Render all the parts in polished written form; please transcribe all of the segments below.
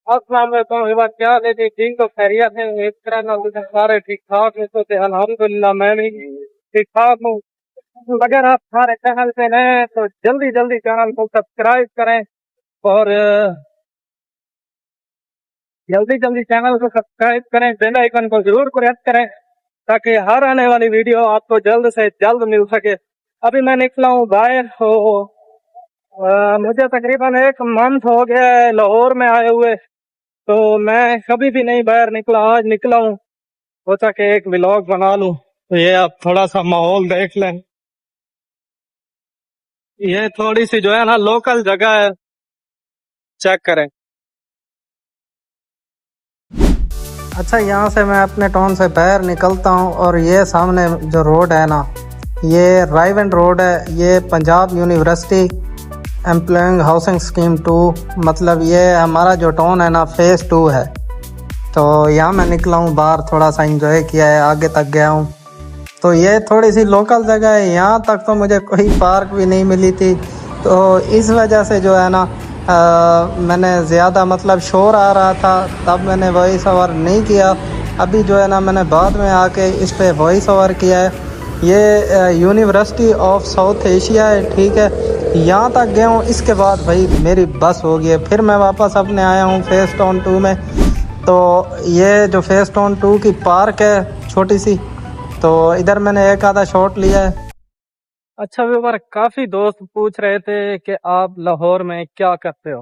अस्सलाम वालेकुम हिबा क्या हाल है जी ठीक तो खैरियत है इस तरह ना तुझे सारे ठीक ठाक है तो अल्हम्दुलिल्लाह मैं भी ठीक ठाक हूँ। अगर आप हमारे चैनल पे नए हैं तो जल्दी जल्दी चैनल को सब्सक्राइब करें और जल्दी जल्दी चैनल को सब्सक्राइब करें बेल आइकन को जरूर प्रेस करें ताकि हर आने वाली वीडियो आपको जल्द से जल्द मिल सके। अभी मैं निकला हूँ बाहर हो मुझे तकरीबन एक मंथ हो गया है लाहौर में आए हुए, तो मैं कभी भी नहीं बाहर निकला, आज निकला हूँ। सोचा कि एक व्लॉग बना लूं, तो ये आप थोड़ा सा माहौल देख लें। ये थोड़ी सी जो है ना लोकल जगह है, चेक करें। अच्छा, यहाँ से मैं अपने टाउन से बाहर निकलता हूँ और ये सामने जो रोड है ना, ये राइवेंड रोड है। ये Punjab university employing housing scheme 2, मतलब ये हमारा जो टाउन है ना फेज़ 2 है। तो यहाँ मैं निकला हूँ बाहर, थोड़ा सा एंजॉय किया है, आगे तक गया हूँ। तो ये थोड़ी सी लोकल जगह है, यहाँ तक तो मुझे कोई पार्क भी नहीं मिली थी, तो इस वजह से जो है ना मैंने ज़्यादा मतलब शोर आ रहा था तब मैंने वॉइस ओवर नहीं किया। अभी जो है ना मैंने बाद में आके इस पे वॉइस ओवर किया है। ये यूनिवर्सिटी ऑफ साउथ एशिया है, ठीक है। यहाँ तक गया हूँ, इसके बाद भाई मेरी बस हो गई है, फिर मैं वापस अपने आया हूँ फेस टाउन 2 में। तो ये जो फेस टाउन 2 की पार्क है छोटी सी, तो इधर मैंने एक आधा शॉट लिया है। अच्छा व्यूवर, काफी दोस्त पूछ रहे थे कि आप लाहौर में क्या करते हो,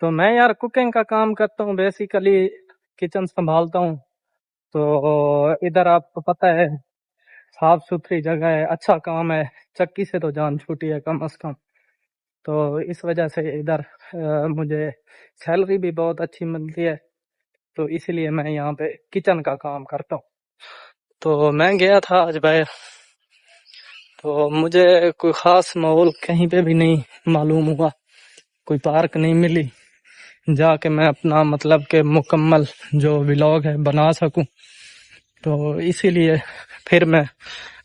तो मैं यार कुकिंग का काम करता हूँ, बेसिकली किचन संभालता हूँ। तो इधर आपको पता है साफ सुथरी जगह है, अच्छा काम है, चक्की से तो जान छूटी है कम से कम। तो इस वजह से इधर मुझे सैलरी भी बहुत अच्छी मिलती है, तो इसीलिए मैं यहाँ पे किचन का काम करता हूँ। तो मैं गया था आज बाहर, तो मुझे कोई ख़ास माहौल कहीं पे भी नहीं मालूम हुआ, कोई पार्क नहीं मिली जाके मैं अपना मतलब के मुकम्मल जो व्लॉग है बना सकूं। तो इसीलिए फिर मैं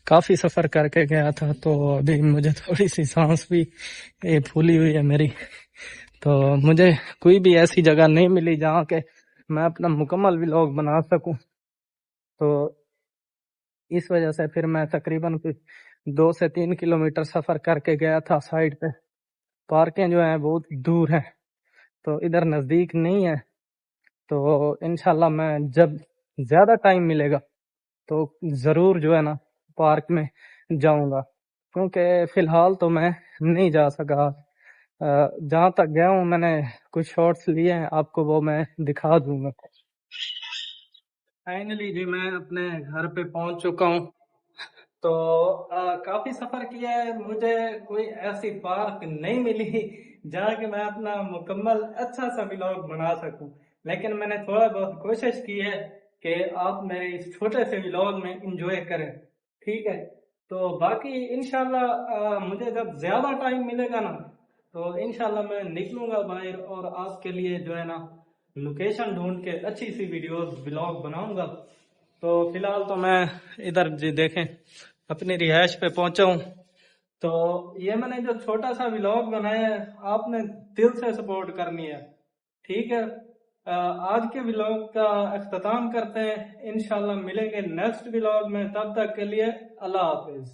काफ़ी सफ़र करके गया था, तो अभी मुझे थोड़ी सी सांस भी फूली हुई है मेरी। तो मुझे कोई भी ऐसी जगह नहीं मिली जहाँ के मैं अपना मुकम्मल व्लॉग बना सकूं। तो इस वजह से फिर मैं तकरीबन 2 से 3 किलोमीटर सफ़र करके गया था साइड पे। पार्कें जो हैं बहुत दूर हैं, तो इधर नज़दीक नहीं है। तो इंशाल्लाह मैं जब ज़्यादा टाइम मिलेगा तो ज़रूर जो है ना पार्क में जाऊंगा, क्योंकि फ़िलहाल तो मैं नहीं जा सका। जहाँ तक गया हूँ मैंने कुछ शॉट्स लिए हैं, आपको वो मैं दिखा दूंगा। फाइनली जी मैं अपने घर पे पहुंच चुका हूँ। तो काफी सफर किया है, मुझे कोई ऐसी पार्क नहीं मिली जहाँ कि मैं अपना मुकम्मल अच्छा सा व्लॉग बना सकूं, लेकिन मैंने थोड़ा बहुत कोशिश की है कि आप मेरे इस छोटे से व्लॉग में इंजॉय करें, ठीक है। तो बाकी इंशाल्लाह मुझे जब ज्यादा टाइम मिलेगा ना, तो इंशाल्लाह मैं निकलूंगा बाहर और आपके लिए जो है ना लोकेशन ढूंढ के अच्छी सी वीडियोस व्लॉग बनाऊंगा। तो फिलहाल तो मैं इधर जी देखें अपनी रिहाइश पे पहुंचा हूँ। तो ये मैंने जो छोटा सा व्लॉग बनाया है, आपने दिल से सपोर्ट करनी है, ठीक है। आज के व्लॉग का अख्ताम करते हैं, इंशाल्लाह मिलेंगे नेक्स्ट व्लॉग में, तब तक के लिए अल्लाह हाफिज।